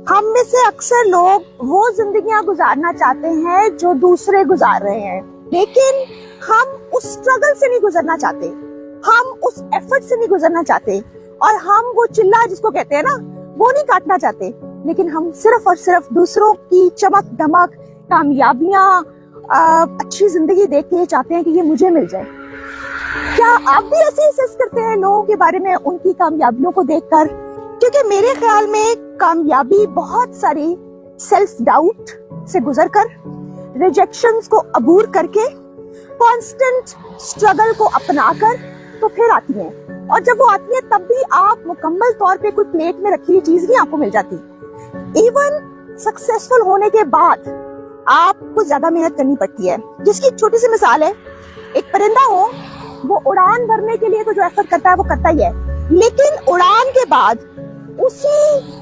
हम में से अक्सर लोग वो जिंदगियां गुजारना चाहते हैं जो दूसरे गुजार रहे हैं, लेकिन हम उस स्ट्रगल से नहीं गुजरना चाहते, हम उस एफर्ट से नहीं गुजरना चाहते, और हम वो चिल्ला जिसको कहते हैं ना, वो नहीं काटना चाहते, लेकिन हम सिर्फ और सिर्फ दूसरों की चमक दमक, कामयाबियां, अच्छी जिंदगी देख के चाहते हैं कि ये मुझे मिल जाए। क्या आप भी ऐसे असेस करते हैं लोगों के बारे में, उनकी कामयाबियों को देखकर? क्योंकि मेरे ख्याल में कामयाबी बहुत सारी सेल्फ डाउट से गुजरकर, रिजेक्शंस को अबूर करके, कांस्टेंट स्ट्रगल को अपनाकर तो फिर आती है। और जब वो आती है तब भी आप मुकम्मल तौर पे कोई प्लेट में रखी हुई चीज नहीं आपको मिल जाती। इवन सक्सेसफुल होने के बाद आपको ज्यादा मेहनत करनी पड़ती है, जिसकी एक छोटी सी मिसाल है, एक परिंदा हो, वो उड़ान भरने के लिए तो जो एफर्ट करता है वो करता ही है, लेकिन उड़ान के बाद उसी